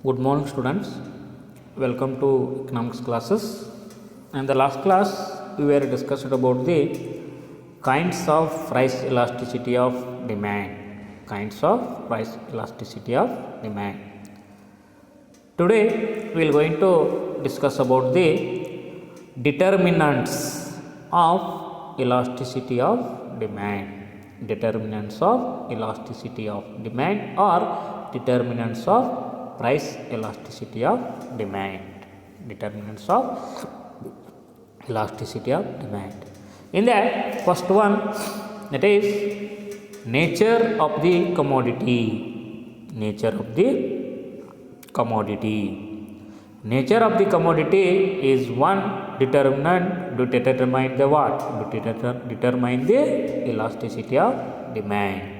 Good morning, students. Welcome to economics classes. In the last class, we were discussed about the kinds of price elasticity of demand. Kinds of price elasticity of demand. Today, we are going to discuss about the determinants of elasticity of demand. Determinants of elasticity of demand or determinants of price elasticity of demand. Determinants of elasticity of demand. In that, first one, that is nature of the commodity. Nature of the commodity. Nature of the commodity is one determinant to determine the what? To determine the elasticity of demand.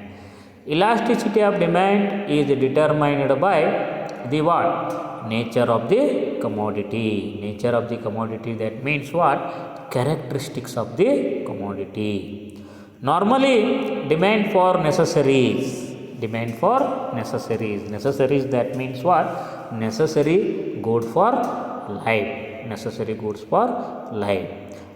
Elasticity of demand is determined by the what? Nature of the commodity. Nature of the commodity, that means what? Characteristics of the commodity. Normally, demand for necessaries. Demand for necessaries. Necessaries, that means what? Necessary good for life. Necessary goods for life.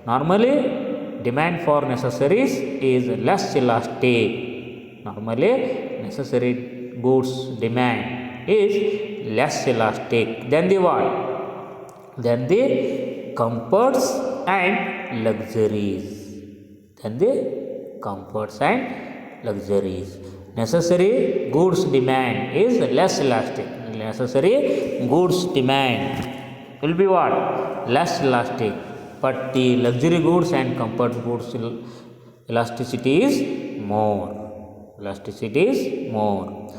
Normally, demand for necessaries is less elastic. Normally, necessary goods demand is less elastic than the what? Than the comforts and luxuries. Than the comforts and luxuries. Necessary goods demand is less elastic. Necessary goods demand will be what? Less elastic. But the luxury goods and comfort goods elasticity is more. Elasticity is more.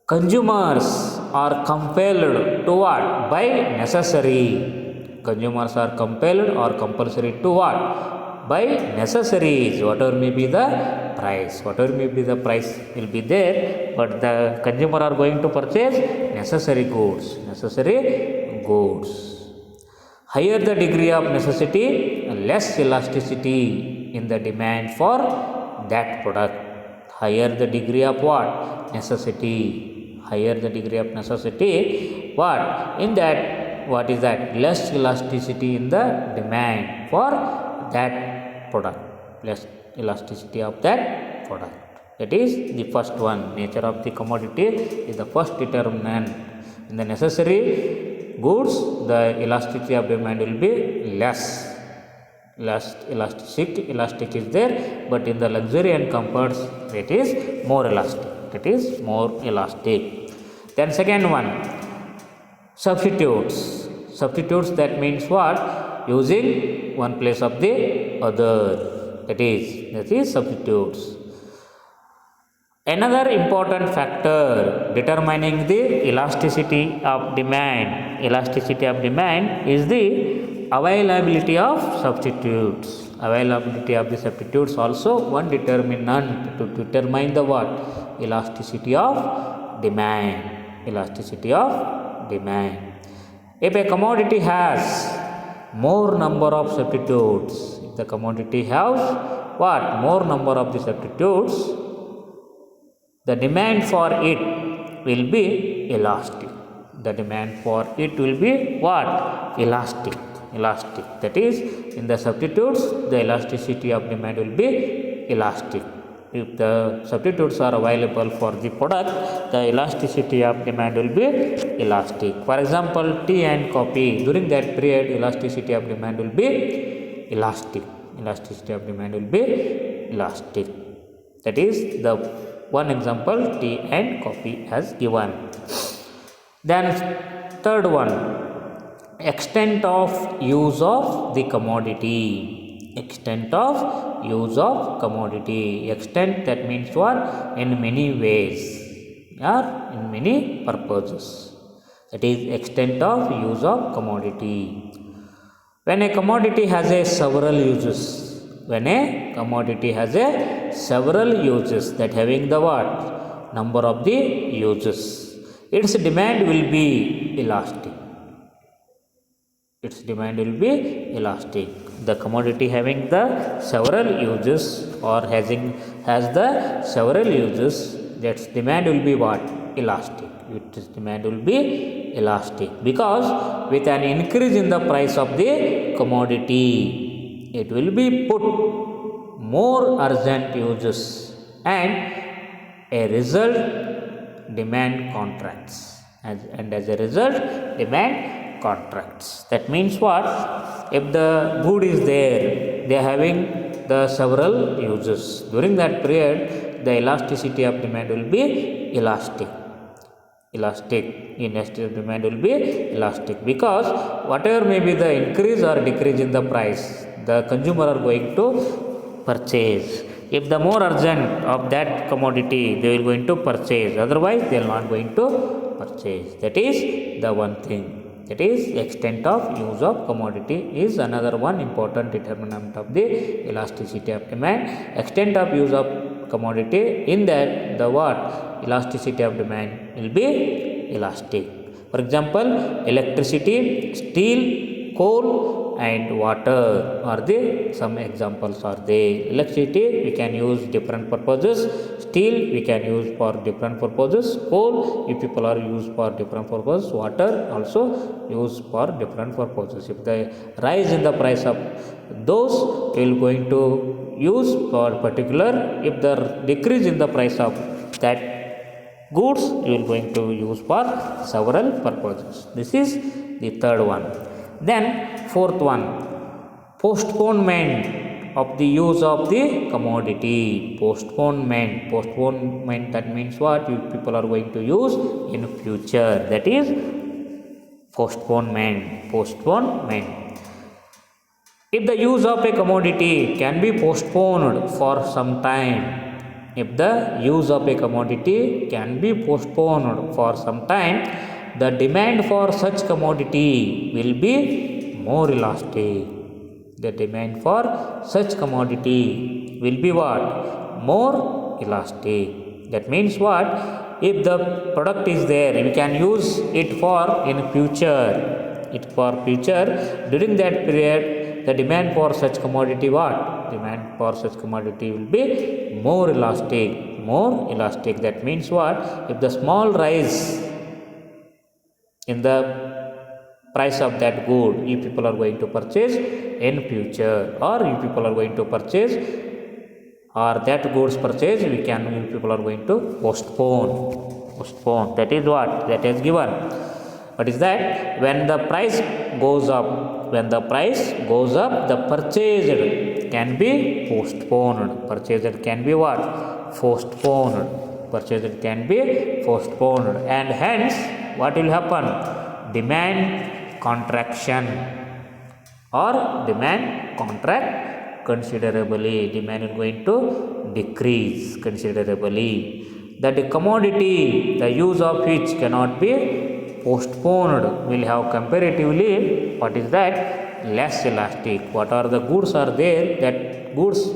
Consumers are compelled to what? By necessary. Consumers are compelled or compulsory to what? By necessaries. Whatever may be the price. Whatever may be the price will be there, but the consumer are going to purchase necessary goods. Necessary goods. Higher the degree of necessity, less elasticity in the demand for that product. Higher the degree of what? Necessity. Higher the degree of necessity, what? In that, what is that? Less elasticity in the demand for that product. Less elasticity of that product. That is the first one. Nature of the commodity is the first determinant. In the necessary goods, the elasticity of demand will be less. Elastic is there, but in the luxury and comforts, it is more elastic. It is more elastic. Then second one, substitutes. Substitutes, that means what? Using one place of the other. That is substitutes. Another important factor determining the elasticity of demand is the availability of substitutes. Availability of the substitutes also one determinant to determine the what? Elasticity of demand. Elasticity of demand. If a commodity has more number of substitutes, if the commodity has what? More number of the substitutes, the demand for it will be elastic. The demand for it will be what? Elastic. Elastic. That is, in the substitutes, the elasticity of demand will be elastic. If the substitutes are available for the product, the elasticity of demand will be elastic. For example, tea and coffee, during that period, elasticity of demand will be elastic. Elasticity of demand will be elastic. That is the one example tea and coffee has given. Then third one, extent of use of the commodity. Extent of use of commodity. Extent, that means what? In many ways or in many purposes. That is extent of use of commodity. When a commodity has a several uses. When a commodity has a several uses, that having the what? Number of the uses, its demand will be elastic. Its demand will be elastic. The commodity having the several uses or has the several uses, its demand will be what? Elastic. its demand will be elastic, because with an increase in the price of the commodity, it will be put more urgent uses, and a result demand contracts, and as a result demand contracts. That means what? If the good is there, they are having the several uses. During that period, the elasticity of demand will be elastic. Elastic demand will be elastic, because whatever may be the increase or decrease in the price, the consumer are going to purchase. If the more urgent of that commodity, they will going to purchase, otherwise they are not going to purchase. That is the one thing. That is, extent of use of commodity is another one important determinant of the elasticity of demand. Extent of use of commodity, in that the what? Elasticity of demand will be elastic. For example, electricity, steel, coal and water are the some examples are there. Electricity we can use different purposes, steel we can use for different purposes, coal if people are used for different purposes, water also used for different purposes. If the rise in the price of those, we will going to use for particular. If the decrease in the price of that goods, you will going to use for several purposes. This is the third one. Then fourth one, postponement of the use of the commodity. Postponement, that means what? You people are going to use in future. That is postponement. If the use of a commodity can be postponed for some time, if the use of a commodity can be postponed for some time, the demand for such commodity will be more elastic. The demand for such commodity will be what? More elastic. That means what? If the product is there, we can use it for in future. During that period, the demand for such commodity what? Demand for such commodity will be more elastic. That means what? If the small rise in the price of that good, you people are going to purchase in future, or you people are going to purchase, or that goods purchase you people are going to postpone. That is what? That is given. What is that? When the price goes up, the purchased can be postponed. Purchased can be what? Postponed. And hence what will happen? Demand contraction or demand contract considerably. Demand is going to decrease considerably. That the commodity, the use of which cannot be postponed, will have comparatively, what is that? Less elastic. What are the goods are there, that goods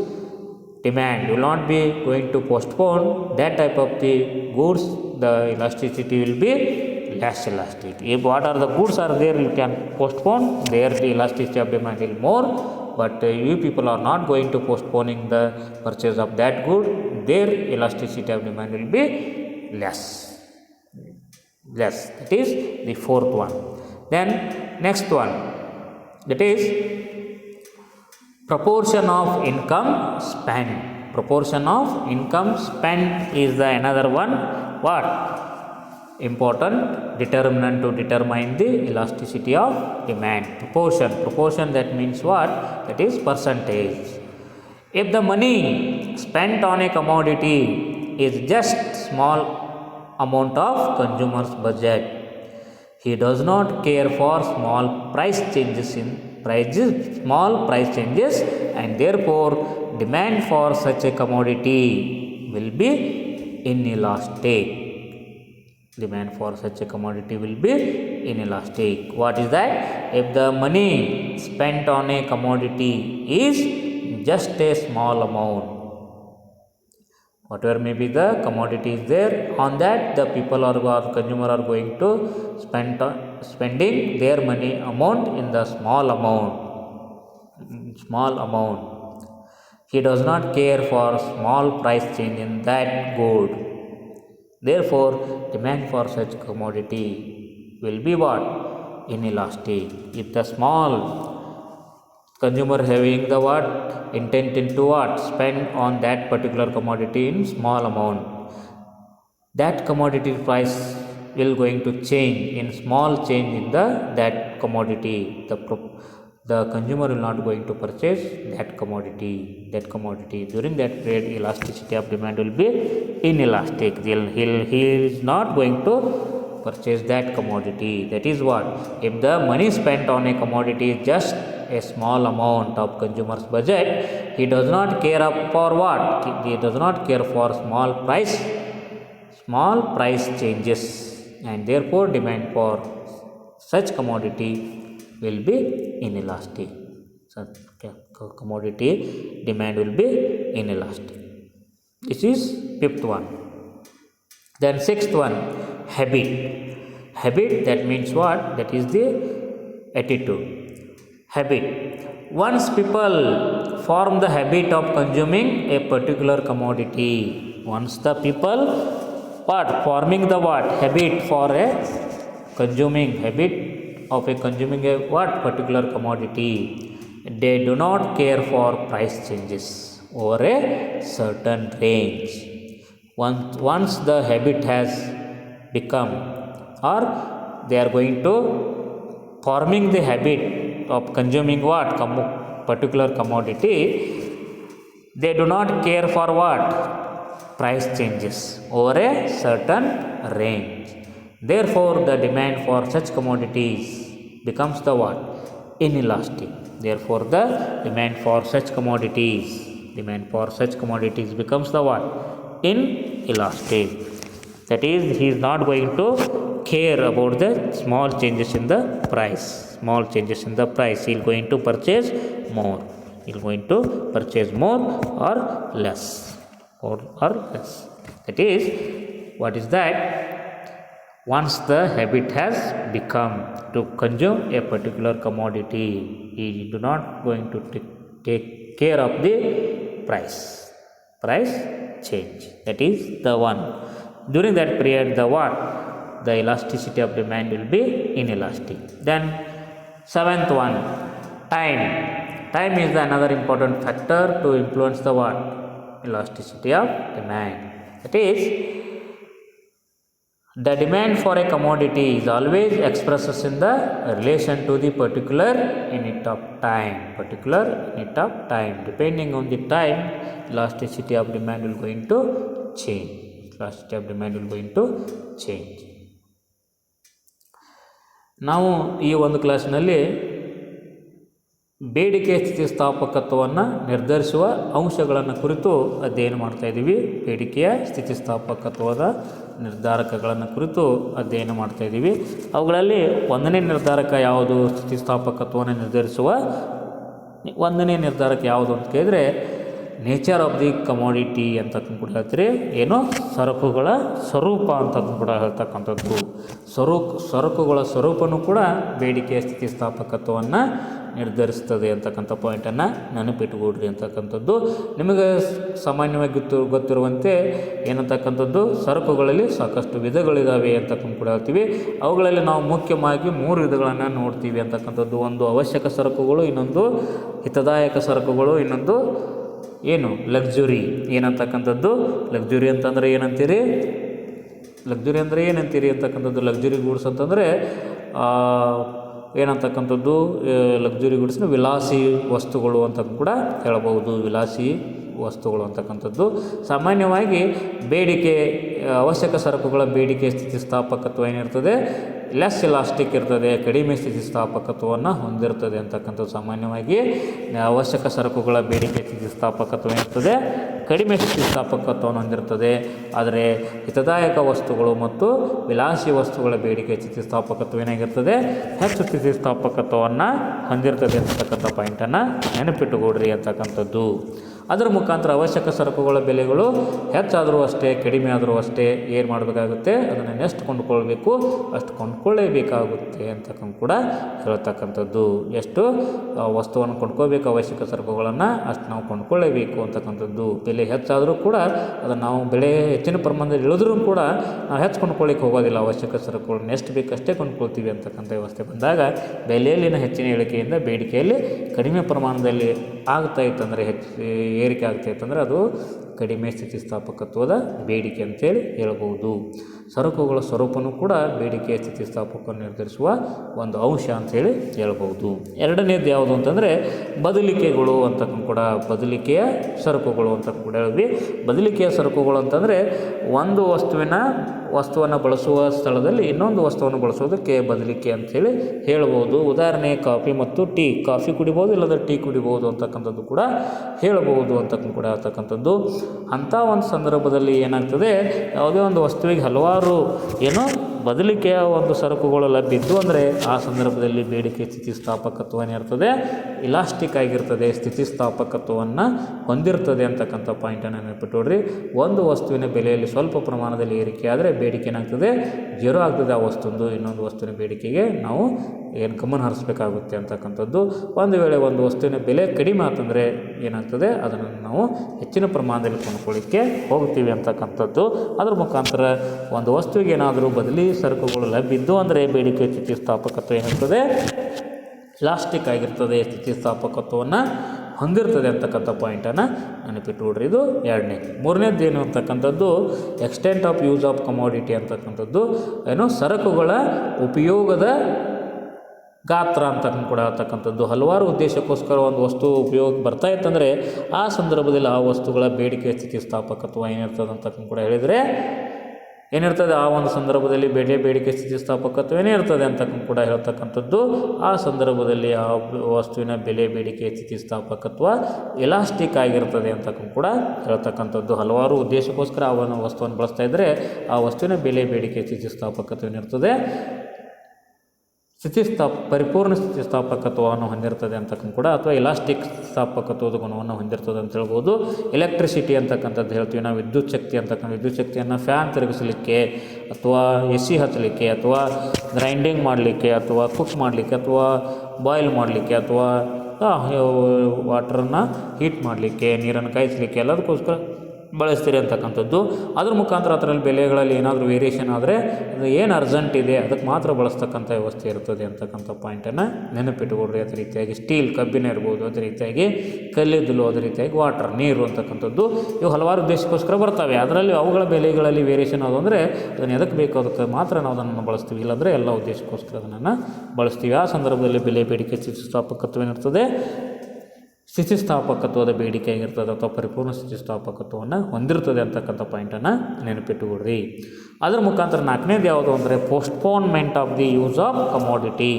demand will not be going to postpone, that type of the goods, the elasticity will be less elastic. If what are the goods are there, you can postpone, there the elasticity of demand will more. But you people are not going to postponing the purchase of that good, their elasticity of demand will be less. That is the fourth one. Then next one, that is proportion of income spent. Is the another one what? Important determinant to determine the elasticity of demand. Proportion, that means what? That is percentage. If the money spent on a commodity is just small amount of consumer's budget, he does not care for small price changes, and therefore demand for such a commodity will be inelastic. What is that? If the money spent on a commodity is just a small amount, whatever may be the commodity is there, on that the people or consumer are going to spending their money amount in the small amount. He does not care for small price change in that good. Therefore, demand for such commodity will be what? Inelastic. If the small consumer having the what? Intent into what? Spend on that particular commodity in small amount, that commodity price will going to change in small change in that commodity. The consumer will not going to purchase that commodity during that period. Elasticity of demand will be inelastic. He is not going to purchase that commodity. That is what, if the money spent on a commodity is just a small amount of consumer's budget, he does not care for what, he does not care for small price changes, and therefore demand for such commodity will be inelastic. Such commodity demand will be inelastic. This is fifth one. Then sixth one, habit. Habit, that means what? That is the attitude. Habit. Once people form the habit of consuming a particular commodity, once the people what? Forming the what? Habit for a consuming habit of a consuming a what? Particular commodity, they do not care for price changes over a certain range. Once the habit has become, or they are going to forming the habit of consuming what? Particular commodity, they do not care for what? Price changes over a certain range. Therefore, the demand for such commodities becomes the what? Inelastic. Therefore, the demand for such commodities becomes the what? Inelastic. That is, he is not going to care about the small changes in the price. He is going to purchase more. Or less. That is, what is that? Once the habit has become to consume a particular commodity, he do not going to take care of the price change. That is the one. During that period, the what? The elasticity of demand will be inelastic. Then seventh one, time. Time is another important factor to influence the what? Elasticity of demand. That is, the demand for a commodity is always expresses in the relation to the particular unit of time. Depending on the time, elasticity of demand will going to change. ನಾವು ಈ ಒಂದು ಕ್ಲಾಸ್ನಲ್ಲಿ ಬೇಡಿಕೆ ಸ್ಥಿತಿಸ್ಥಾಪಕತ್ವವನ್ನು ನಿರ್ಧರಿಸುವ ಅಂಶಗಳನ್ನು ಕುರಿತು ಅಧ್ಯಯನ ಮಾಡ್ತಾ ಇದ್ದೀವಿ. ಬೇಡಿಕೆಯ ಸ್ಥಿತಿಸ್ಥಾಪಕತ್ವದ ನಿರ್ಧಾರಕಗಳನ್ನು ಕುರಿತು ಅಧ್ಯಯನ ಮಾಡ್ತಾ ಇದ್ದೀವಿ. ಅವುಗಳಲ್ಲಿ ಒಂದನೇ ನಿರ್ಧಾರಕ ಯಾವುದು? ಸ್ಥಿತಿಸ್ಥಾಪಕತ್ವವನ್ನು ನಿರ್ಧರಿಸುವ ಒಂದನೇ ನಿರ್ಧಾರಕ ಯಾವುದು ಅಂತ ಕೇಳಿದರೆ, ನೇಚರ್ ಆಫ್ ದಿ ಕಮೋಡಿಟಿ ಅಂತ ಕೂಡ ಹೇಳ್ತೀರಿ. ಏನು? ಸರಕುಗಳ ಸ್ವರೂಪ ಅಂತ ಕೂಡ ಹೇಳ್ತಕ್ಕಂಥದ್ದು. ಸರಕುಗಳ ಸ್ವರೂಪನೂ ಕೂಡ ಬೇಡಿಕೆಯ ಸ್ಥಿತಿಸ್ಥಾಪಕತ್ವವನ್ನು ನಿರ್ಧರಿಸ್ತದೆ ಅಂತಕ್ಕಂಥ ಪಾಯಿಂಟನ್ನು ನೆನಪಿಟ್ಟುಕೊಡ್ರಿ ಅಂತಕ್ಕಂಥದ್ದು. ನಿಮಗೆ ಸಾಮಾನ್ಯವಾಗಿ ಗೊತ್ತಿರುವಂತೆ ಏನಂತಕ್ಕಂಥದ್ದು, ಸರಕುಗಳಲ್ಲಿ ಸಾಕಷ್ಟು ವಿಧಗಳಿದ್ದಾವೆ ಅಂತಕ್ಕಂಥ ಕೂಡ ಹೇಳ್ತೀವಿ. ಅವುಗಳಲ್ಲಿ ನಾವು ಮುಖ್ಯವಾಗಿ 3 ವಿಧಗಳನ್ನು ನೋಡ್ತೀವಿ ಅಂತಕ್ಕಂಥದ್ದು. ಒಂದು ಅವಶ್ಯಕ ಸರಕುಗಳು, ಇನ್ನೊಂದು ಹಿತದಾಯಕ ಸರಕುಗಳು, ಇನ್ನೊಂದು ಏನು? ಲಕ್ಸುರಿ. ಏನಂತಕ್ಕಂಥದ್ದು ಲಕ್ಸುರಿ ಅಂತಂದರೆ ಏನಂತೀರಿ? ಅಂತಕ್ಕಂಥದ್ದು ಲಕ್ಸುರಿ ಗೂಡ್ಸ್ ಅಂತಂದರೆ ಏನಂತಕ್ಕಂಥದ್ದು, ಲಕ್ಸುರಿ ಗೂಡ್ಸ್ನ ವಿಲಾಸಿ ವಸ್ತುಗಳು ಅಂತ ಕೂಡ ಹೇಳಬಹುದು. ವಿಲಾಸಿ ವಸ್ತುಗಳು ಅಂತಕ್ಕಂಥದ್ದು ಸಾಮಾನ್ಯವಾಗಿ ಬೇಡಿಕೆ, ಅವಶ್ಯಕ ಸರಕುಗಳ ಬೇಡಿಕೆ ಸ್ಥಿತಿಸ್ಥಾಪಕತ್ವ ಏನಿರ್ತದೆ? ಲೆಸ್ ಇಲಾಸ್ಟಿಕ್ ಇರ್ತದೆ, ಕಡಿಮೆ ಸ್ಥಿತಿಸ್ಥಾಪಕತ್ವವನ್ನು ಹೊಂದಿರ್ತದೆ ಅಂತಕ್ಕಂಥದ್ದು. ಸಾಮಾನ್ಯವಾಗಿ ಅವಶ್ಯಕ ಸರಕುಗಳ ಬೇಡಿಕೆ ಸ್ಥಿತಿಸ್ಥಾಪಕತ್ವ ಏನಿರ್ತದೆ? ಕಡಿಮೆ ಸ್ಥಿತಿಸ್ಥಾಪಕತ್ವವನ್ನು ಹೊಂದಿರ್ತದೆ. ಆದರೆ ಹಿತದಾಯಕ ವಸ್ತುಗಳು ಮತ್ತು ವಿಲಾಸಿ ವಸ್ತುಗಳ ಬೇಡಿಕೆ ಸ್ಥಿತಿಸ್ಥಾಪಕತ್ವ ಏನಾಗಿರ್ತದೆ? ಹೆಚ್ಚು ಸ್ಥಿತಿಸ್ಥಾಪಕತ್ವವನ್ನು ಹೊಂದಿರ್ತದೆ ಅಂತಕ್ಕಂಥ ಪಾಯಿಂಟನ್ನು ನೆನಪಿಟ್ಟುಕೊಡ್ರಿ ಅಂತಕ್ಕಂಥದ್ದು. ಅದರ ಮುಖಾಂತರ ಅವಶ್ಯಕ ಸರಕುಗಳ ಬೆಲೆಗಳು ಹೆಚ್ಚಾದರೂ ಅಷ್ಟೇ ಕಡಿಮೆ ಆದರೂ ಅಷ್ಟೇ ಏನು ಮಾಡಬೇಕಾಗುತ್ತೆ, ಅದನ್ನು ಎಷ್ಟು ಕೊಂಡುಕೊಳ್ಬೇಕು ಅಷ್ಟು ಕೊಂಡ್ಕೊಳ್ಳೇಬೇಕಾಗುತ್ತೆ ಅಂತಕ್ಕಂಥ ಕೂಡ ಹೇಳ್ತಕ್ಕಂಥದ್ದು. ಎಷ್ಟು ವಸ್ತುವನ್ನು ಕೊಂಡ್ಕೋಬೇಕು ಅವಶ್ಯಕ ಸರಕುಗಳನ್ನು ಅಷ್ಟು ನಾವು ಕೊಂಡ್ಕೊಳ್ಳೇಬೇಕು ಅಂತಕ್ಕಂಥದ್ದು. ಬೆಲೆ ಹೆಚ್ಚಾದರೂ ಕೂಡ ಅದನ್ನು ನಾವು ಬೆಲೆ ಹೆಚ್ಚಿನ ಪ್ರಮಾಣದಲ್ಲಿ ಇಳಿದ್ರೂ ಕೂಡ ನಾವು ಹೆಚ್ಚು ಕೊಂಡ್ಕೊಳ್ಳಿಕ್ಕೆ ಹೋಗೋದಿಲ್ಲ. ಅವಶ್ಯಕ ಸರಕುಗಳನ್ನ ಎಷ್ಟು ಬೇಕು ಅಷ್ಟೇ ಕೊಂಡ್ಕೊಳ್ತೀವಿ ಅಂತಕ್ಕಂಥ ವ್ಯವಸ್ಥೆ ಬಂದಾಗ ಬೆಲೆಯಲ್ಲಿನ ಹೆಚ್ಚಿನ ಇಳಿಕೆಯಿಂದ ಬೇಡಿಕೆಯಲ್ಲಿ ಕಡಿಮೆ ಪ್ರಮಾಣದಲ್ಲಿ ಆಗ್ತಾ ಇತ್ತಂದರೆ ಏರಿಕೆ ಆಗ್ತಾ ಇತ್ತಂದರೆ ಅದು ಕಡಿಮೆ ಸ್ಥಿತಿಸ್ಥಾಪಕತ್ವದ ಬೇಡಿಕೆ ಅಂತೇಳಿ ಹೇಳ್ಬೋದು. ಸರಕುಗಳ ಸ್ವರೂಪನೂ ಕೂಡ ಬೇಡಿಕೆಯ ಸ್ಥಿತಿಸ್ಥಾಪಕವನ್ನು ನಿರ್ಧರಿಸುವ ಒಂದು ಅಂಶ ಅಂಥೇಳಿ ಹೇಳ್ಬೋದು. ಎರಡನೇದು ಯಾವುದು ಅಂತಂದರೆ ಬದಲಿಕೆಗಳು ಅಂತಕ್ಕೂ ಕೂಡ, ಬದಲಿಕೆಯ ಸರಕುಗಳು ಅಂತ ಕೂಡ ಹೇಳಿದ್ವಿ. ಬದಲಿಕೆಯ ಸರಕುಗಳು ಅಂತಂದರೆ ಒಂದು ವಸ್ತುವನ್ನು ಬಳಸುವ ಸ್ಥಳದಲ್ಲಿ ಇನ್ನೊಂದು ವಸ್ತುವನ್ನು ಬಳಸೋದಕ್ಕೆ ಬದಲಿಕೆ ಅಂಥೇಳಿ ಹೇಳ್ಬೋದು. ಉದಾಹರಣೆ ಕಾಫಿ ಮತ್ತು ಟೀ, ಕಾಫಿ ಕುಡಿಬೋದು ಇಲ್ಲದ ಟೀ ಕುಡಿಬೋದು ಅಂತಕ್ಕಂಥದ್ದು ಕೂಡ ಹೇಳ್ಬೋದು ಅಂತಕ್ಕೂ ಕೂಡ ಹೇಳ್ತಕ್ಕಂಥದ್ದು. ಅಂಥ ಒಂದು ಸಂದರ್ಭದಲ್ಲಿ ಏನಾಗ್ತದೆ, ಯಾವುದೇ ಒಂದು ವಸ್ತುವಿಗೆ ಹಲವಾರು ಬದಲಿಕೆಯ ಒಂದು ಸರಕುಗಳು ಲಭ್ಯ ಇದ್ದು ಅಂದರೆ ಆ ಸಂದರ್ಭದಲ್ಲಿ ಬೇಡಿಕೆ ಸ್ಥಿತಿಸ್ಥಾಪಕತ್ವ ಏನಿರ್ತದೆ, ಇಲಾಸ್ಟಿಕ್ ಆಗಿರ್ತದೆ, ಸ್ಥಿತಿಸ್ಥಾಪಕತ್ವವನ್ನು ಹೊಂದಿರ್ತದೆ ಅಂತಕ್ಕಂಥ ಪಾಯಿಂಟನ್ನು ನೆನಪಿಟ್ಟುಕೊಡ್ರಿ. ಒಂದು ವಸ್ತುವಿನ ಬೆಲೆಯಲ್ಲಿ ಸ್ವಲ್ಪ ಪ್ರಮಾಣದಲ್ಲಿ ಏರಿಕೆ ಆದರೆ ಬೇಡಿಕೆ ಏನಾಗ್ತದೆ, ಜೀರೋ ಆಗ್ತದೆ ಆ ವಸ್ತುಂದು. ಇನ್ನೊಂದು ವಸ್ತುವಿನ ಬೇಡಿಕೆಗೆ ನಾವು ಗಮನ ಹರಿಸಬೇಕಾಗುತ್ತೆ ಅಂತಕ್ಕಂಥದ್ದು. ಒಂದು ವೇಳೆ ಒಂದು ವಸ್ತುವಿನ ಬೆಲೆ ಕಡಿಮೆ ಆತಂದರೆ ಏನಾಗ್ತದೆ, ಅದನ್ನು ನಾವು ಹೆಚ್ಚಿನ ಪ್ರಮಾಣದಲ್ಲಿ ಕೊಂಡ್ಕೊಳ್ಳಿಕ್ಕೆ ಹೋಗ್ತೀವಿ ಅಂತಕ್ಕಂಥದ್ದು. ಅದರ ಮುಖಾಂತರ ಒಂದು ವಸ್ತುವಿಗೆ ಏನಾದರೂ ಬದಲಿ ಸರಕುಗಳು ಲಭ್ಯ ಇದ್ದು ಅಂದರೆ ಬೇಡಿಕೆ ಸ್ಥಿತಿಸ್ಥಾಪಕತ್ವ ಏನಿರ್ತದೆ, ಇಲಾಸ್ಟಿಕ್ ಆಗಿರ್ತದೆ, ಸ್ಥಿತಿಸ್ಥಾಪಕತ್ವವನ್ನು ಹೊಂದಿರ್ತದೆ ಅಂತಕ್ಕಂಥ ಪಾಯಿಂಟನ್ನು ನೆನಪಿಟ್ಟುಕೊಡ್ರಿ. ಇದು ಎರಡನೇದು. ಮೂರನೇದು ಏನು ಅಂತಕ್ಕಂಥದ್ದು extent of use of commodity ಅಂತಕ್ಕಂಥದ್ದು. ಸರಕುಗಳ ಉಪಯೋಗದ ಗಾತ್ರ ಅಂತ ಕೂಡ ಹೇಳ್ತಕ್ಕಂಥದ್ದು. ಹಲವಾರು ಉದ್ದೇಶಕ್ಕೋಸ್ಕರ ಒಂದು ವಸ್ತು ಉಪಯೋಗಕ್ಕೆ ಬರ್ತಾ ಇತ್ತಂದರೆ ಆ ಸಂದರ್ಭದಲ್ಲಿ ಆ ವಸ್ತುಗಳ ಬೇಡಿಕೆ ಸ್ಥಿತಿಸ್ಥಾಪಕತ್ವ ಏನಿರ್ತದೆ ಅಂತ ಕೂಡ ಹೇಳಿದರೆ ಏನಿರ್ತದೆ, ಆ ಒಂದು ಸಂದರ್ಭದಲ್ಲಿ ಬೇಡಿಕೆ ಸ್ಥಿತಿಸ್ಥಾಪಕತ್ವ ಏನೇ ಇರ್ತದೆ ಅಂತ ಕೂಡ ಹೇಳ್ತಕ್ಕಂಥದ್ದು. ಆ ಸಂದರ್ಭದಲ್ಲಿ ಆ ವಸ್ತುವಿನ ಬೇಡಿಕೆ ಸ್ಥಿತಿಸ್ಥಾಪಕತ್ವ ಎಲಾಸ್ಟಿಕ್ ಆಗಿರ್ತದೆ ಅಂತ ಕೂಡ ಹೇಳ್ತಕ್ಕಂಥದ್ದು. ಹಲವಾರು ಉದ್ದೇಶಕ್ಕೋಸ್ಕರ ಆ ಒಂದು ವಸ್ತುವನ್ನು ಬಳಸ್ತಾ ಇದ್ದರೆ ಆ ವಸ್ತುವಿನ ಬೇಡಿಕೆ ಸ್ಥಿತಿಸ್ಥಾಪಕತ್ವ ಏನಿರ್ತದೆ, ಪರಿಪೂರ್ಣ ಸ್ಥಿತಿಸ್ಥಾಪಕತ್ವವನ್ನು ಹೊಂದಿರ್ತದೆ ಅಂತಕ್ಕೂ ಕೂಡ, ಅಥವಾ ಎಲಾಸ್ಟಿಕ್ ಸ್ಥಾಪಕತ್ವದ ಗುಣವನ್ನು ಹೊಂದಿರ್ತದೆ ಅಂತ ಹೇಳ್ಬೋದು. ಎಲೆಕ್ಟ್ರಿಸಿಟಿ ಅಂತಕ್ಕಂಥದ್ದು ಹೇಳ್ತೀವಿ ನಾವು, ವಿದ್ಯುತ್ ಶಕ್ತಿ ಅಂತಕ್ಕಂಥ ವಿದ್ಯುತ್ ಶಕ್ತಿಯನ್ನು ಫ್ಯಾನ್ ತಿರುಗಿಸಲಿಕ್ಕೆ ಅಥವಾ AC ಹಚ್ಚಲಿಕ್ಕೆ ಅಥವಾ ಗ್ರೈಂಡಿಂಗ್ ಮಾಡಲಿಕ್ಕೆ ಅಥವಾ ಕುಕ್ ಮಾಡಲಿಕ್ಕೆ ಅಥವಾ ಬಾಯ್ಲ್ ಮಾಡಲಿಕ್ಕೆ ಅಥವಾ ವಾಟ್ರನ್ನು ಹೀಟ್ ಮಾಡಲಿಕ್ಕೆ, ನೀರನ್ನು ಕಾಯಿಸಲಿಕ್ಕೆ ಎಲ್ಲದಕ್ಕೋಸ್ಕರ ಬಳಸ್ತೀರಿ ಅಂತಕ್ಕಂಥದ್ದು. ಅದ್ರ ಮುಖಾಂತರ ಅದರಲ್ಲಿ ಬೆಲೆಗಳಲ್ಲಿ ಏನಾದರೂ ವೇರಿಯೇಷನ್ ಆದರೆ ಅದು ಏನು ಅರ್ಜೆಂಟ್ ಇದೆ ಅದಕ್ಕೆ ಮಾತ್ರ ಬಳಸ್ತಕ್ಕಂಥ ವ್ಯವಸ್ಥೆ ಇರ್ತದೆ ಅಂತಕ್ಕಂಥ ಪಾಯಿಂಟನ್ನು ನೆನಪಿಟ್ಟುಕೊಡ್ರಿ. ಅದೇ ರೀತಿಯಾಗಿ ಸ್ಟೀಲ್, ಕಬ್ಬಿಣ ಇರ್ಬೋದು, ಅದೇ ರೀತಿಯಾಗಿ ಕಲ್ಲಿದ್ದಲು, ಅದೇ ರೀತಿಯಾಗಿ ವಾಟರ್, ನೀರು ಅಂತಕ್ಕಂಥದ್ದು ಇವು ಹಲವಾರು ಉದ್ದೇಶಕ್ಕೋಸ್ಕರ ಬರ್ತವೆ. ಅದರಲ್ಲಿ ಅವುಗಳ ಬೆಲೆಗಳಲ್ಲಿ ವೇರಿಯೇಷನ್ ಆದವು ಅಂದರೆ ಅದನ್ನು ಎದಕ್ಕೆ ಬೇಕು ಅದಕ್ಕೆ ಮಾತ್ರ ನಾವು ಅದನ್ನು ಬಳಸ್ತೀವಿ, ಇಲ್ಲಾಂದರೆ ಎಲ್ಲ ಉದ್ದೇಶಕ್ಕೋಸ್ಕರ ಅದನ್ನು ಬಳಸ್ತೀವಿ. ಆ ಸಂದರ್ಭದಲ್ಲಿ ಬೇಡಿಕೆ ಸ್ಥಿತಿಸ್ಥಾಪಕತ್ವ ಏನಿರ್ತದೆ, ಸ್ಥಿತಿಸ್ಥಾಪಕತ್ವದ ಬೇಡಿಕೆ ಆಗಿರ್ತದೆ ಅಥವಾ ಪರಿಪೂರ್ಣ ಸ್ಥಿತಿಸ್ಥಾಪಕತ್ವವನ್ನು ಹೊಂದಿರ್ತದೆ ಅಂತಕ್ಕಂಥ ಪಾಯಿಂಟನ್ನು ನೆನಪಿಟ್ಟುಕೊಡ್ರಿ. ಅದರ ಮುಖಾಂತರ ನಾಲ್ಕನೇದು ಯಾವುದು ಅಂದರೆ postponement of the use of commodity.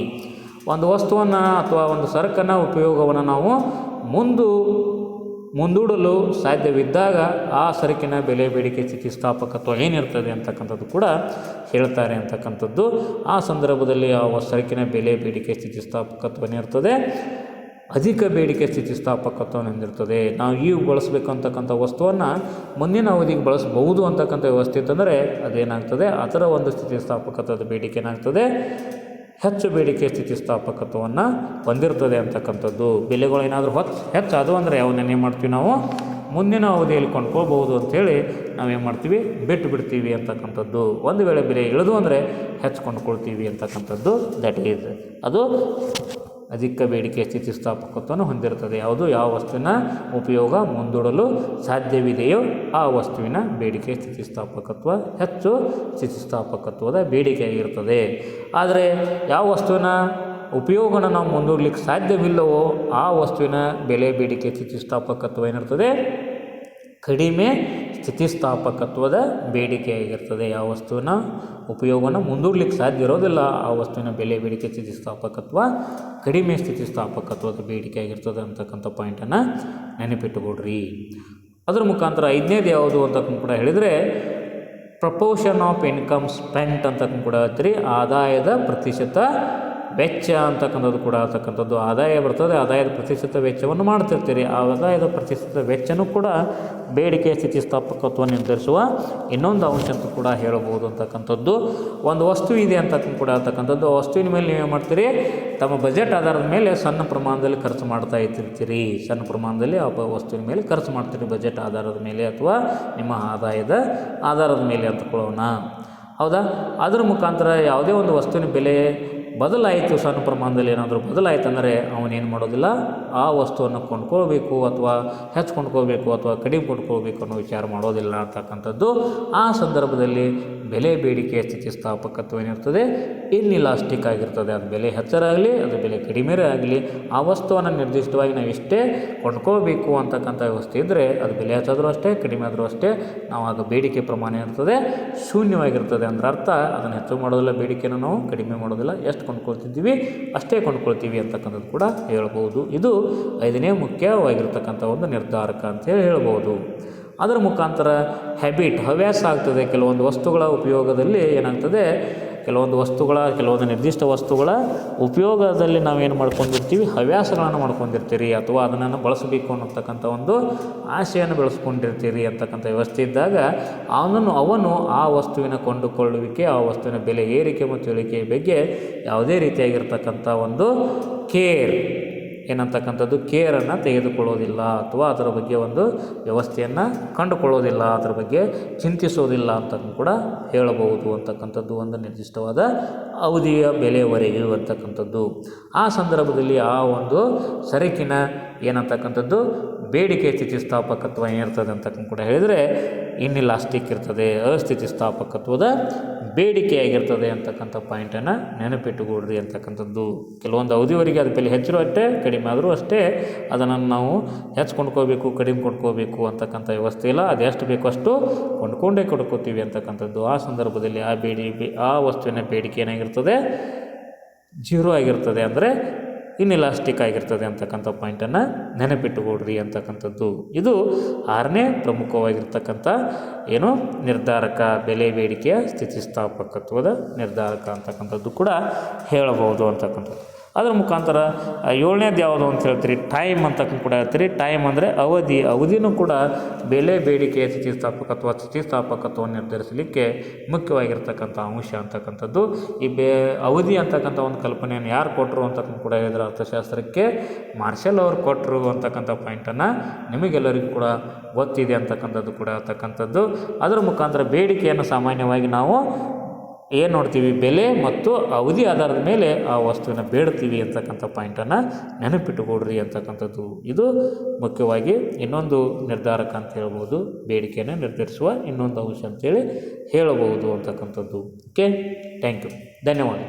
ಒಂದು ವಸ್ತುವನ್ನು ಅಥವಾ ಒಂದು ಸರಕನ್ನು ಉಪಯೋಗವನ್ನು ನಾವು ಮುಂದೂಡಲು ಸಾಧ್ಯವಿದ್ದಾಗ ಆ ಸರಕಿನ ಬೇಡಿಕೆ ಸ್ಥಿತಿಸ್ಥಾಪಕತ್ವ ಏನಿರ್ತದೆ ಅಂತಕ್ಕಂಥದ್ದು ಕೂಡ ಹೇಳ್ತಾರೆ ಅಂತಕ್ಕಂಥದ್ದು. ಆ ಸಂದರ್ಭದಲ್ಲಿ ಆ ಸರಕಿನ ಬೇಡಿಕೆ ಸ್ಥಿತಿಸ್ಥಾಪಕತ್ವ ಏನಿರ್ತದೆ, ಅಧಿಕ ಬೇಡಿಕೆ ಸ್ಥಿತಿಸ್ಥಾಪಕತ್ವವನ್ನು ಹೊಂದಿರ್ತದೆ. ನಾವು ಈಗ ಬಳಸಬೇಕು ಅಂತಕ್ಕಂಥ ವಸ್ತುವನ್ನು ಮುಂದಿನ ಅವಧಿಗೆ ಬಳಸಬಹುದು ಅಂತಕ್ಕಂಥ ವ್ಯವಸ್ಥೆ ಇತ್ತಂದರೆ ಅದೇನಾಗ್ತದೆ, ಅದರ ಒಂದು ಸ್ಥಿತಿಸ್ಥಾಪಕತ್ವದ ಬೇಡಿಕೆ ಏನಾಗ್ತದೆ, ಹೆಚ್ಚು ಬೇಡಿಕೆ ಸ್ಥಿತಿಸ್ಥಾಪಕತ್ವವನ್ನು ಹೊಂದಿರ್ತದೆ ಅಂತಕ್ಕಂಥದ್ದು. ಬೆಲೆಗಳು ಏನಾದರೂ ಹೆಚ್ಚಾದವು ಅಂದರೆ ಅವನ್ನೇನು ಮಾಡ್ತೀವಿ, ನಾವು ಮುಂದಿನ ಅವಧಿಯಲ್ಲಿ ಕೊಂಡ್ಕೊಳ್ಬೋದು ಅಂಥೇಳಿ ನಾವೇನು ಮಾಡ್ತೀವಿ, ಬಿಟ್ಟು ಬಿಡ್ತೀವಿ ಅಂತಕ್ಕಂಥದ್ದು. ಒಂದು ವೇಳೆ ಬೆಲೆ ಇಳಿದು ಅಂದರೆ ಹೆಚ್ಚು ಕೊಂಡ್ಕೊಳ್ತೀವಿ ಅಂತಕ್ಕಂಥದ್ದು. ದಟ್ ಈಸ್ ಅದು ಅಧಿಕ ಬೇಡಿಕೆ ಸ್ಥಿತಿಸ್ಥಾಪಕತ್ವವನ್ನು ಹೊಂದಿರ್ತದೆ. ಯಾವುದು, ಯಾವ ವಸ್ತುವಿನ ಉಪಯೋಗ ಮುಂದೂಡಲು ಸಾಧ್ಯವಿದೆಯೋ ಆ ವಸ್ತುವಿನ ಬೇಡಿಕೆ ಸ್ಥಿತಿಸ್ಥಾಪಕತ್ವ ಹೆಚ್ಚು ಸ್ಥಿತಿಸ್ಥಾಪಕತ್ವದ ಬೇಡಿಕೆಯಾಗಿರ್ತದೆ. ಆದರೆ ಯಾವ ವಸ್ತುವಿನ ಉಪಯೋಗನ ನಾವು ಮುಂದೂಡಲಿಕ್ಕೆ ಸಾಧ್ಯವಿಲ್ಲವೋ ಆ ವಸ್ತುವಿನ ಬೇಡಿಕೆ ಸ್ಥಿತಿಸ್ಥಾಪಕತ್ವ ಏನಿರ್ತದೆ, ಕಡಿಮೆ ಸ್ಥಿತಿಸ್ಥಾಪಕತ್ವದ ಬೇಡಿಕೆಯಾಗಿರ್ತದೆ. ಯಾವ ವಸ್ತುವಿನ ಉಪಯೋಗವನ್ನು ಮುಂದೂಡಲಿಕ್ಕೆ ಸಾಧ್ಯ ಇರೋದಿಲ್ಲ ಆ ವಸ್ತುವಿನ ಬೇಡಿಕೆ ಸ್ಥಿತಿಸ್ಥಾಪಕತ್ವ ಕಡಿಮೆ ಸ್ಥಿತಿಸ್ಥಾಪಕತ್ವದ ಬೇಡಿಕೆಯಾಗಿರ್ತದೆ ಅಂತಕ್ಕಂಥ ಪಾಯಿಂಟನ್ನು ನೆನಪಿಟ್ಟುಕೊಡ್ರಿ. ಅದರ ಮುಖಾಂತರ ಐದನೇದು ಯಾವುದು ಅಂತ ಕೂಡ ಹೇಳಿದರೆ ಪ್ರಪೋರ್ಷನ್ ಆಫ್ ಇನ್ಕಮ್ ಸ್ಪೆಂಟ್ ಅಂತ ಕೂಡ ಹೇಳ್ತೀರಿ. ಆದಾಯದ ಪ್ರತಿಶತ ವೆಚ್ಚ ಅಂತಕ್ಕಂಥದ್ದು ಕೂಡ ಆಗ್ತಕ್ಕಂಥದ್ದು ಆದಾಯ ಬರ್ತದೆ, ಆದಾಯದ ಪ್ರತಿಶತ ವೆಚ್ಚವನ್ನು ಮಾಡ್ತಿರ್ತೀರಿ. ಆ ಆದಾಯದ ಪ್ರತಿಶತ ವೆಚ್ಚನೂ ಕೂಡ ಬೇಡಿಕೆ ಸ್ಥಿತಿಸ್ಥಾಪಕತ್ವ ನಿರ್ಧರಿಸುವ ಇನ್ನೊಂದು ಅಂಶ ಅಂತ ಕೂಡ ಹೇಳಬಹುದು ಅಂತಕ್ಕಂಥದ್ದು. ಒಂದು ವಸ್ತು ಇದೆ ಅಂತ ಕೂಡ ಆಗ್ತಕ್ಕಂಥದ್ದು, ವಸ್ತುವಿನ ಮೇಲೆ ನೀವೇನು ಮಾಡ್ತೀರಿ, ತಮ್ಮ ಬಜೆಟ್ ಆಧಾರದ ಮೇಲೆ ಸಣ್ಣ ಪ್ರಮಾಣದಲ್ಲಿ ಖರ್ಚು ಮಾಡ್ತಾ ಇರ್ತೀರಿ. ಸಣ್ಣ ಪ್ರಮಾಣದಲ್ಲಿ ಆ ವಸ್ತುವಿನ ಮೇಲೆ ಖರ್ಚು ಮಾಡ್ತೀರಿ ಬಜೆಟ್ ಆಧಾರದ ಮೇಲೆ ಅಥವಾ ನಿಮ್ಮ ಆದಾಯದ ಆಧಾರದ ಮೇಲೆ ಅಂತಕೊಳ್ಳೋಣ. ಹೌದಾ? ಅದರ ಮುಖಾಂತರ ಯಾವುದೇ ಒಂದು ವಸ್ತುವಿನ ಬೆಲೆ ಬದಲಾಯಿತು, ಸಣ್ಣ ಪ್ರಮಾಣದಲ್ಲಿ ಏನಾದರೂ ಬದಲಾಯಿತು ಅಂದರೆ ಅವನೇನು ಮಾಡೋದಿಲ್ಲ, ಆ ವಸ್ತುವನ್ನು ಕೊಂಡ್ಕೊಳ್ಬೇಕು ಅಥವಾ ಹೆಚ್ಚು ಕೊಂಡ್ಕೋಬೇಕು ಅಥವಾ ಕಡಿಮೆ ಕೊಂಡ್ಕೊಳ್ಬೇಕು ಅನ್ನೋ ವಿಚಾರ ಮಾಡೋದಿಲ್ಲ ಅಂತಕ್ಕಂಥದ್ದು. ಆ ಸಂದರ್ಭದಲ್ಲಿ ಬೆಲೆ ಬೇಡಿಕೆ ಸ್ಥಿತಿಸ್ಥಾಪಕತ್ವ ಏನಿರ್ತದೆ, ಇನ್ಇಲಾಸ್ಟಿಕ್ ಆಗಿರ್ತದೆ. ಅದು ಬೆಲೆ ಹೆಚ್ಚರಾಗಲಿ ಅದು ಬೆಲೆ ಕಡಿಮೆ ಆಗಲಿ, ಆ ವಸ್ತುವನ್ನು ನಿರ್ದಿಷ್ಟವಾಗಿ ನಾವು ಇಷ್ಟೇ ಕೊಂಡ್ಕೊಳ್ಬೇಕು ಅಂತಕ್ಕಂಥ ವ್ಯವಸ್ಥೆ ಇದ್ದರೆ ಅದು ಬೆಲೆ ಹೆಚ್ಚಾದರೂ ಅಷ್ಟೇ ಕಡಿಮೆ ಆದರೂ ಅಷ್ಟೇ ನಾವು ಆಗ ಬೇಡಿಕೆ ಪ್ರಮಾಣ ಇರ್ತದೆ ಶೂನ್ಯವಾಗಿರ್ತದೆ. ಅಂದ್ರೆ ಅರ್ಥ ಅದನ್ನು ಹೆಚ್ಚು ಮಾಡೋದಿಲ್ಲ, ಬೇಡಿಕೆಯನ್ನು ನಾವು ಕಡಿಮೆ ಮಾಡೋದಿಲ್ಲ, ಎಷ್ಟು ಕೊಂಡ್ಕೊಳ್ತಿದ್ದೀವಿ ಅಷ್ಟೇ ಕೊಂಡ್ಕೊಳ್ತೀವಿ ಅಂತಕ್ಕಂಥದ್ದು ಕೂಡ ಹೇಳ್ಬೋದು. ಇದು 5ನೇ ಮುಖ್ಯವಾಗಿರ್ತಕ್ಕಂಥ ಒಂದು ನಿರ್ಧಾರಕ ಅಂತೇಳಿ ಹೇಳ್ಬೋದು. ಅದರ ಮುಖಾಂತರ ಹ್ಯಾಬಿಟ್, ಹವ್ಯಾಸ ಆಗ್ತದೆ. ಕೆಲವೊಂದು ವಸ್ತುಗಳ ಉಪಯೋಗದಲ್ಲಿ ಏನಾಗ್ತದೆ, ಕೆಲವೊಂದು ನಿರ್ದಿಷ್ಟ ವಸ್ತುಗಳ ಉಪಯೋಗದಲ್ಲಿ ನಾವೇನು ಮಾಡ್ಕೊಂಡಿರ್ತೀವಿ, ಹವ್ಯಾಸಗಳನ್ನು ಮಾಡ್ಕೊಂಡಿರ್ತೀರಿ ಅಥವಾ ಅದನ್ನು ಬಳಸಬೇಕು ಅನ್ನತಕ್ಕಂಥ ಒಂದು ಆಸೆಯನ್ನು ಬೆಳೆಸ್ಕೊಂಡಿರ್ತೀರಿ ಅಂತಕ್ಕಂಥ ವ್ಯವಸ್ಥೆ ಇದ್ದಾಗ ಅವನು ಆ ವಸ್ತುವಿನ ಕೊಂಡುಕೊಳ್ಳುವಿಕೆ, ಆ ವಸ್ತುವಿನ ಬೆಲೆ ಏರಿಕೆ ಮತ್ತು ಇಳಿಕೆಯ ಬಗ್ಗೆ ಯಾವುದೇ ರೀತಿಯಾಗಿರ್ತಕ್ಕಂಥ ಒಂದು ಕೇರನ್ನು ತೆಗೆದುಕೊಳ್ಳೋದಿಲ್ಲ ಅಥವಾ ಅದರ ಬಗ್ಗೆ ಒಂದು ವ್ಯವಸ್ಥೆಯನ್ನು ಕಂಡುಕೊಳ್ಳೋದಿಲ್ಲ, ಅದರ ಬಗ್ಗೆ ಚಿಂತಿಸೋದಿಲ್ಲ ಅಂತ ಕೂಡ ಹೇಳಬಹುದು ಅಂತಕ್ಕಂಥದ್ದು. ಒಂದು ನಿರ್ದಿಷ್ಟವಾದ ಅವಧಿಯ ಬೆಲೆವರೆಗೆ ಅಂತಕ್ಕಂಥದ್ದು. ಆ ಸಂದರ್ಭದಲ್ಲಿ ಆ ಒಂದು ಸರಕಿನ ಏನಂತಕ್ಕಂಥದ್ದು ಬೇಡಿಕೆ ಸ್ಥಿತಿಸ್ಥಾಪಕತ್ವ ಏನಿರ್ತದೆ ಅಂತಕ್ಕಂಥ ಕೂಡ ಹೇಳಿದರೆ ಇನ್ಇಲಾಸ್ಟಿಕ್ ಇರ್ತದೆ, ಅಸ್ಥಿತಿಸ್ಥಾಪಕತ್ವದ ಬೇಡಿಕೆಯಾಗಿರ್ತದೆ ಅಂತಕ್ಕಂಥ ಪಾಯಿಂಟನ್ನು ನೆನಪಿಟ್ಟುಕೊಡ್ರಿ ಅಂತಕ್ಕಂಥದ್ದು. ಕೆಲವೊಂದು ಅವಧಿವರೆಗೆ ಅದು ಬೆಲೆ ಹೆಚ್ಚಿರೋ ಅಷ್ಟೇ ಕಡಿಮೆ ಆದರೂ ಅಷ್ಟೇ ಅದನ್ನು ನಾವು ಹೆಚ್ಚು ಕೊಂಡ್ಕೋಬೇಕು ಕಡಿಮೆ ಕೊಂಡ್ಕೋಬೇಕು ಅಂತಕ್ಕಂಥ ವ್ಯವಸ್ಥೆ ಇಲ್ಲ. ಅದು ಎಷ್ಟು ಬೇಕೋ ಅಷ್ಟು ಕೊಂಡ್ಕೋತೀವಿ ಅಂತಕ್ಕಂಥದ್ದು. ಆ ಸಂದರ್ಭದಲ್ಲಿ ಆ ವಸ್ತುವಿನ ಬೇಡಿಕೆ ಏನಾಗಿರ್ತದೆ, 0 ಆಗಿರ್ತದೆ, ಅಂದರೆ ಇನ್ಇಲಾಸ್ಟಿಕ್ ಆಗಿರ್ತದೆ ಅಂತಕ್ಕಂಥ ಪಾಯಿಂಟನ್ನು ನೆನಪಿಟ್ಟುಕೊಡ್ರಿ ಅಂತಕ್ಕಂಥದ್ದು. ಇದು 6ನೇ ಪ್ರಮುಖವಾಗಿರ್ತಕ್ಕಂಥ ನಿರ್ಧಾರಕ, ಬೆಲೆ ಬೇಡಿಕೆಯ ಸ್ಥಿತಿಸ್ಥಾಪಕತ್ವದ ನಿರ್ಧಾರಕ ಅಂತಕ್ಕಂಥದ್ದು ಕೂಡ ಹೇಳಬಹುದು ಅಂತಕ್ಕಂಥದ್ದು. ಅದರ ಮುಖಾಂತರ 7ನೇದು ಯಾವುದು ಅಂತ ಹೇಳ್ತೀರಿ, ಟೈಮ್ ಅಂತಕ್ಕಂಥ ಕೂಡ ಹೇಳ್ತೀರಿ. ಟೈಮ್ ಅಂದರೆ ಅವಧಿನೂ ಕೂಡ ಬೆಲೆ ಬೇಡಿಕೆಯ ಸ್ಥಿತಿಸ್ಥಾಪಕತ್ವವನ್ನು ನಿರ್ಧರಿಸಲಿಕ್ಕೆ ಮುಖ್ಯವಾಗಿರ್ತಕ್ಕಂಥ ಅಂಶ ಅಂತಕ್ಕಂಥದ್ದು. ಈ ಅವಧಿ ಅಂತಕ್ಕಂಥ ಒಂದು ಕಲ್ಪನೆಯನ್ನು ಯಾರು ಕೊಟ್ಟರು ಅಂತಕ್ಕಂಥ ಕೂಡ ಹೇಳಿದ್ರೆ ಅರ್ಥಶಾಸ್ತ್ರಕ್ಕೆ ಮಾರ್ಷಲ್ ಅವರು ಕೊಟ್ಟರು ಅಂತಕ್ಕಂಥ ಪಾಯಿಂಟನ್ನು ನಿಮಗೆಲ್ಲರಿಗೂ ಕೂಡ ಗೊತ್ತಿದೆ ಅಂತಕ್ಕಂಥದ್ದು ಕೂಡ ಆಗ್ತಕ್ಕಂಥದ್ದು. ಅದರ ಮುಖಾಂತರ ಬೇಡಿಕೆಯನ್ನು ಸಾಮಾನ್ಯವಾಗಿ ನಾವು ಏನು ನೋಡ್ತೀವಿ, ಬೆಲೆ ಮತ್ತು ಅವಧಿ ಆಧಾರದ ಮೇಲೆ ಆ ವಸ್ತುವಿನ ಬೇಡ್ತೀವಿ ಅಂತಕ್ಕಂಥ ಪಾಯಿಂಟನ್ನು ನೆನಪಿಟ್ಟುಕೊಡ್ರಿ ಅಂತಕ್ಕಂಥದ್ದು. ಇದು ಮುಖ್ಯವಾಗಿ ಇನ್ನೊಂದು ನಿರ್ಧಾರಕ ಅಂತ ಹೇಳ್ಬೋದು, ಬೇಡಿಕೆಯನ್ನು ನಿರ್ಧರಿಸುವ ಇನ್ನೊಂದು ಅಂಶ ಅಂತೇಳಿ ಹೇಳಬಹುದು ಅಂತಕ್ಕಂಥದ್ದು. ಓಕೆ, ಥ್ಯಾಂಕ್ ಯು, ಧನ್ಯವಾದ.